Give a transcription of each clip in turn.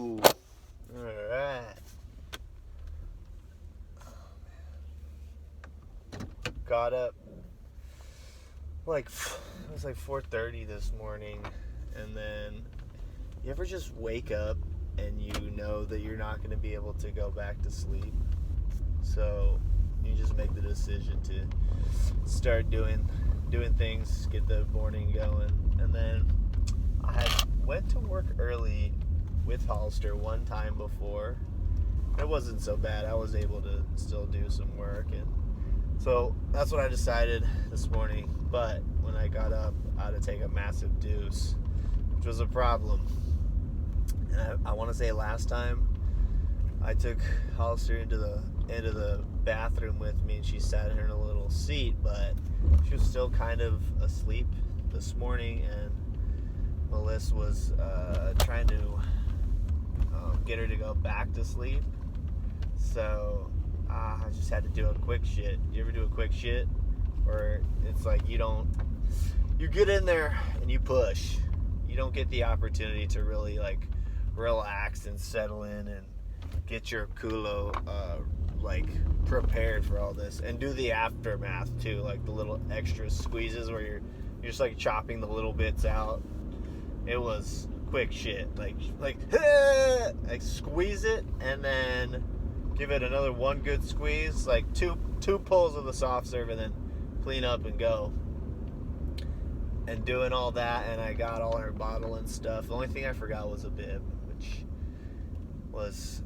Alright. Got up it was like 4:30 this morning, and then you ever just wake up and you know that you're not going to be able to go back to sleep, so you just make the decision to start doing things, get the morning going. And then I went to work early with Hollister one time before. It wasn't so bad. I was able to still do some work, and so that's what I decided this morning. But when I got up, I had to take a massive deuce, which was a problem. And I want to say last time I took Hollister into the bathroom with me, and she sat in her little seat, but she was still kind of asleep this morning, and Melissa was trying to get her to go back to sleep. So I just had to do a quick shit. You ever do a quick shit? Or it's like you get in there and you push. You don't get the opportunity to really like relax and settle in and get your culo prepared for all this, and do the aftermath too, like the little extra squeezes where you're just like chopping the little bits out. It was quick shit. Like squeeze it and then give it another one good squeeze, like two pulls of the soft serve, and then clean up and go. And doing all that, and I got all her bottle and stuff. The only thing I forgot was a bib, which was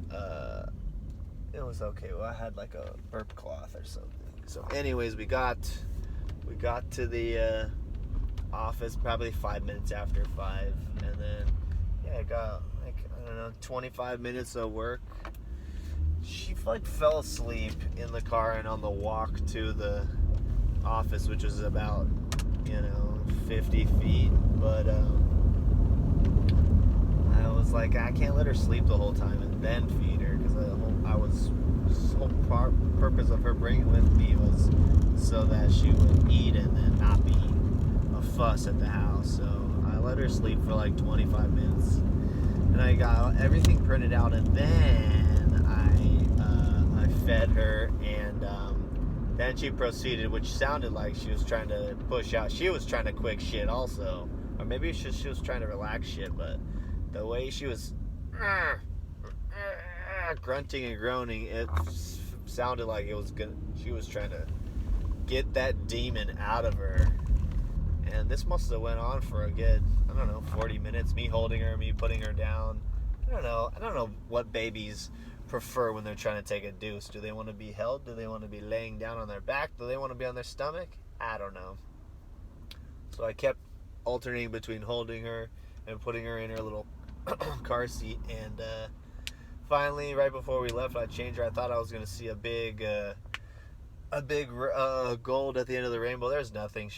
it was okay. Well, I had like a burp cloth or something. So anyways, we got to the office probably 5 minutes after 5, and then I got 25 minutes of work. She fell asleep in the car and on the walk to the office, which was about 50 feet, but I was like, I can't let her sleep the whole time and then feed her, because the whole purpose of her bringing with me was so that she would eat and then not be a fuss at the house. So I let her sleep for like 25 minutes, and I got everything printed out, and then I fed her, and then she proceeded, which sounded like she was trying to push out. She was trying to quick shit also, or maybe she was trying to relax shit, but the way she was grunting and groaning, it sounded like she was trying to get that demon out of her. And this must have went on for a good, 40 minutes, me holding her, me putting her down. I don't know what babies prefer when they're trying to take a deuce. Do they want to be held? Do they want to be laying down on their back? Do they want to be on their stomach? I don't know. So I kept alternating between holding her and putting her in her little car seat, and finally, right before we left, I changed her. I thought I was going to see a big gold at the end of the rainbow. There's nothing.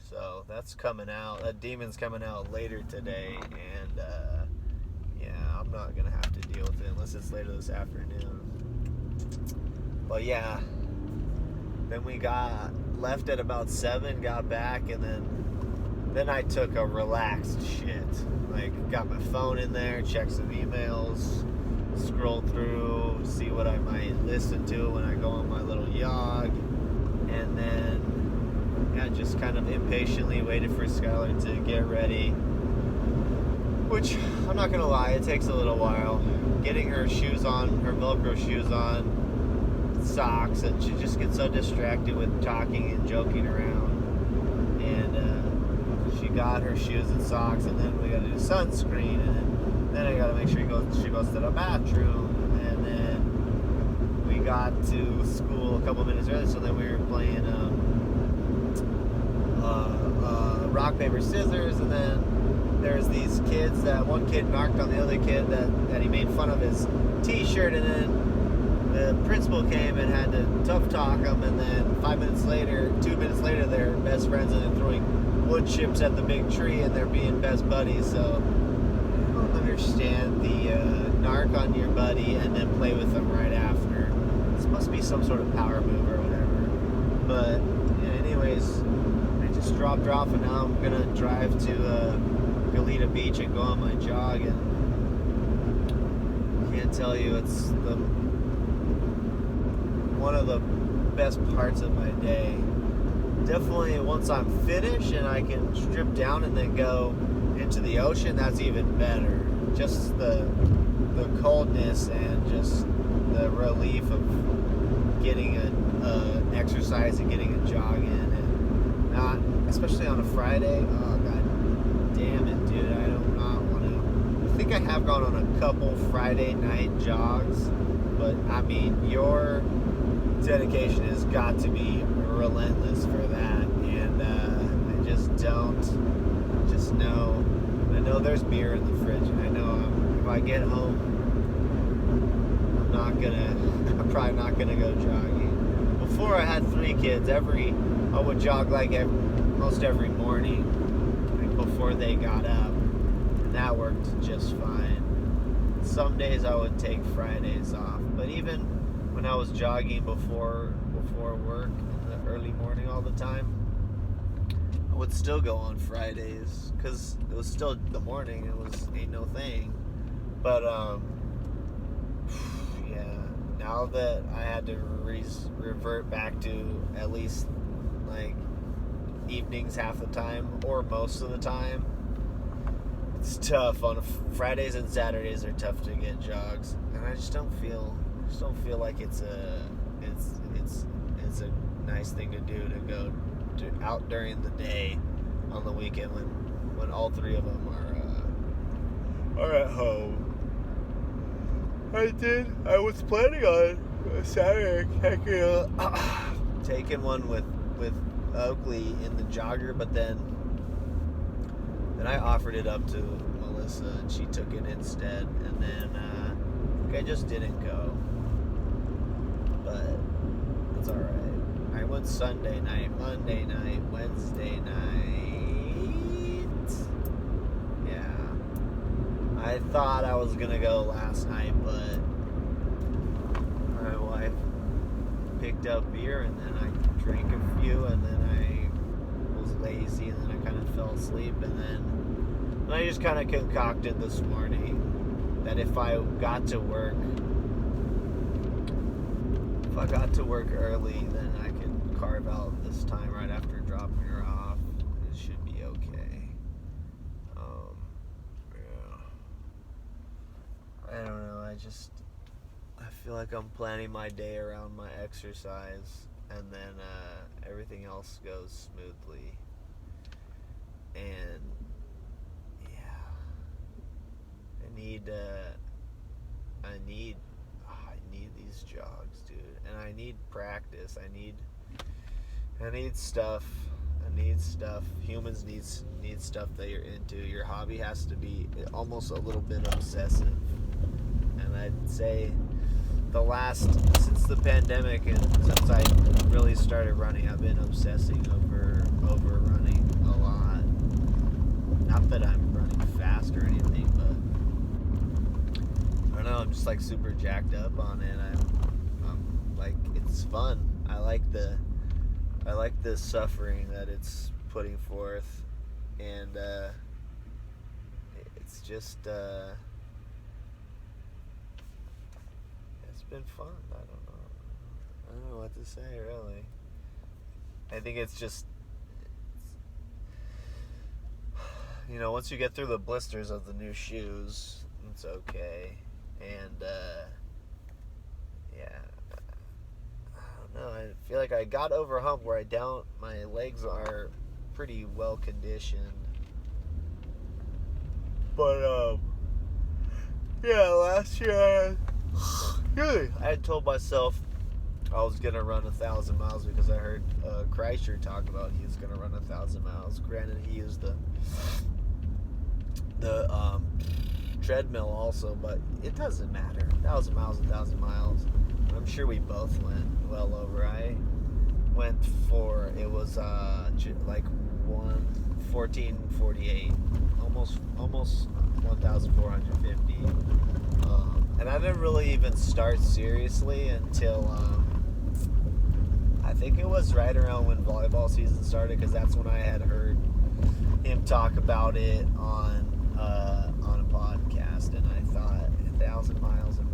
So that's coming out. That demon's coming out later today, and I'm not going to have to deal with it unless it's later this afternoon. But yeah, then we left at about 7, got back, and then I took a relaxed shit. Like, got my phone in there, checked some emails, scroll through, see what I might listen to when I go on my little jog, and then just kind of impatiently waited for Skylar to get ready, which, I'm not gonna lie, it takes a little while. Getting her shoes on, her Velcro shoes on, socks, and she just gets so distracted with talking and joking around. And she got her shoes and socks, and then we gotta do sunscreen, and then I gotta make sure she goes to the bathroom, and then we got to school a couple minutes early, so then we were playing rock, paper, scissors, and then there's these kids that one kid narked on the other kid that he made fun of his t-shirt, and then the principal came and had to tough talk him, and then 2 minutes later, they're best friends, and they're throwing wood chips at the big tree, and they're being best buddies. So I don't understand the narc on your buddy and then play with them right after. This must be some sort of power move or whatever. But anyways, I just dropped her off, and now I'm gonna drive to Goleta Beach and go on my jog, and can't tell you, it's one of the best parts of my day. Definitely once I'm finished and I can strip down and then go into the ocean, that's even better. Just the coldness and just the relief of getting a exercise and getting a jog in, and not, especially on a Friday. Oh god damn it, dude! I do not want to. I think I have gone on a couple Friday night jogs, but I mean your dedication has got to be relentless for that, and I just don't. Just know. I know there's beer in the fridge, and I know if I get home, I'm probably not gonna go jogging. Before I had 3 kids, I would jog most every morning, like before they got up, and that worked just fine. Some days I would take Fridays off, but even when I was jogging before work in the early morning all the time, I would still go on Fridays because it was still the morning. Ain't no thing. But yeah. Now that I had to revert back to at least like evenings half the time or most of the time, it's tough. On Fridays and Saturdays are tough to get jogs, and I just don't feel like it's a nice thing to do to go out during the day on the weekend when all 3 of them are at home. I was planning on Saturday taking one with Oakley in the jogger, but then I offered it up to Melissa and she took it instead, and then I just didn't go. But it's alright. I went Sunday night, Monday night, Wednesday night. Yeah. I thought I was gonna go last night, but my wife picked up beer and then I drank a few, and then I was lazy, and then I kind of fell asleep, and then I just kind of concocted this morning that if I got to work early, then I could carve out this time right after dropping her off. It should be okay. Yeah. I don't know. I feel like I'm planning my day around my exercise, and then everything else goes smoothly. And yeah, I need these jogs, dude, and I need practice. I need stuff. Humans need stuff that you're into. Your hobby has to be almost a little bit obsessive. And I'd say since the pandemic and since I really started running, I've been obsessing over running a lot. Not that I'm running fast or anything, but I don't know, I'm just like super jacked up on it. I'm like, it's fun. I like the suffering that it's putting forth, and it's just it's been fun. I don't know what to say, really. I think it's just, once you get through the blisters of the new shoes, it's okay. And yeah, I don't know, I feel like I got over a hump where my legs are pretty well conditioned. But yeah, last year I had told myself I was gonna run 1,000 miles because I heard Kreischer talk about he was gonna run 1,000 miles. Granted, he used the treadmill also, but it doesn't matter. 1,000 miles, 1,000 miles. I'm sure we both went well over. I went for, it was like 1448, almost 1,450. And I didn't really even start seriously until I think it was right around when volleyball season started, because that's when I had heard him talk about it on a podcast, and I thought 1,000 miles in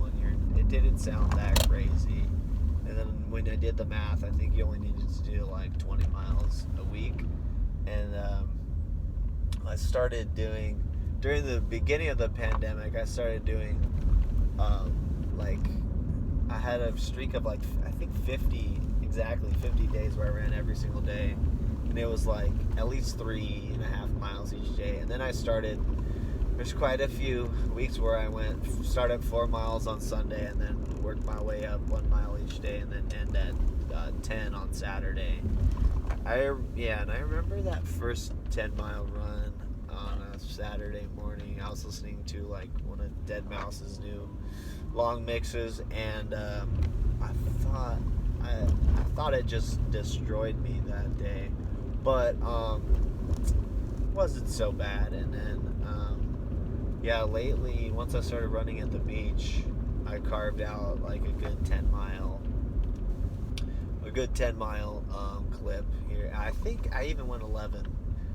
didn't sound that crazy. And then when I did the math, I think you only needed to do like 20 miles a week. And I started doing, during the beginning of the pandemic, I started doing, like, I had a streak of like, I think 50 days where I ran every single day. And it was like at least 3.5 miles each day. And then I started, there's quite a few weeks where I started at 4 miles on Sunday and then worked my way up 1 mile each day and then end at 10 on Saturday. And I remember that first 10-mile run on a Saturday morning. I was listening to like one of deadmau5's new long mixes, and I thought it just destroyed me that day, but it wasn't so bad. And then lately, once I started running at the beach, I carved out like a good 10 mile clip here. I think I even went 11. I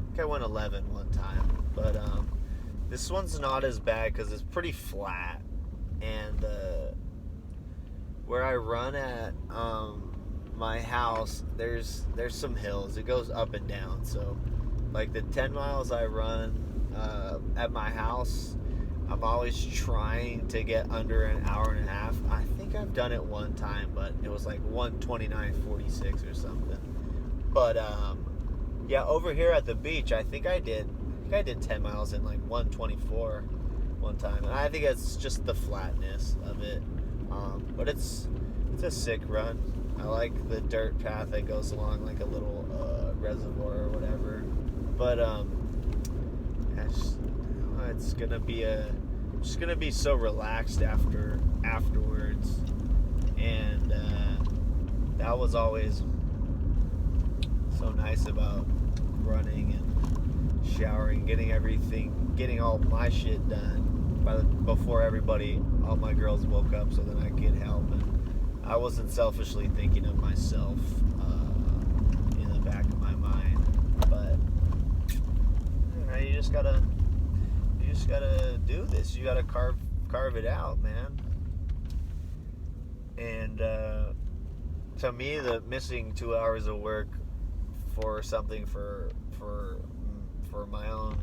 think I went 11 one time, but this one's not as bad because it's pretty flat, and where I run at my house, there's some hills. It goes up and down. So like the 10 miles I run at my house, I'm always trying to get under an hour and a half. I think I've done it one time, but it was like 1:29:46 or something. But over here at the beach, I think I did 10 miles in like 1:24 one time, and I think it's just the flatness of it. But it's a sick run. I like the dirt path that goes along like a little reservoir or whatever. But it's gonna be just gonna be so relaxed afterwards, and that was always so nice about running and showering, getting all my shit done before all my girls woke up, so then I could help. And I wasn't selfishly thinking of myself in the back of my mind, but you just gotta do this. You gotta carve it out, man. And to me, the missing 2 hours of work for something for my own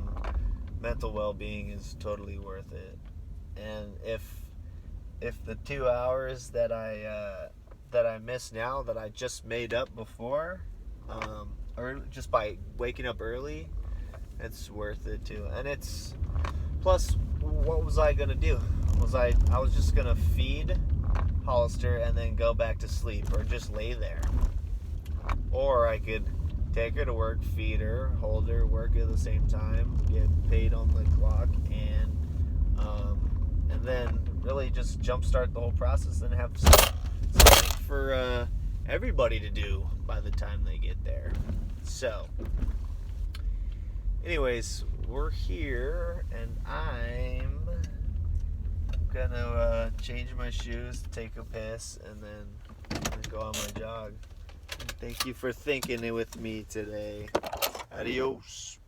mental well-being is totally worth it. And if the 2 hours that I miss now, that I just made up before, or just by waking up early, it's worth it too. And it's plus, what was I gonna do? I was just gonna feed Hollister and then go back to sleep, or just lay there, or I could take her to work, feed her, hold her, work at the same time, get paid on the clock, and then really just jumpstart the whole process and have something for everybody to do by the time they get there. So, anyways, we're here, and I'm gonna change my shoes, take a piss, and then go on my jog. And thank you for thinking it with me today. Adios.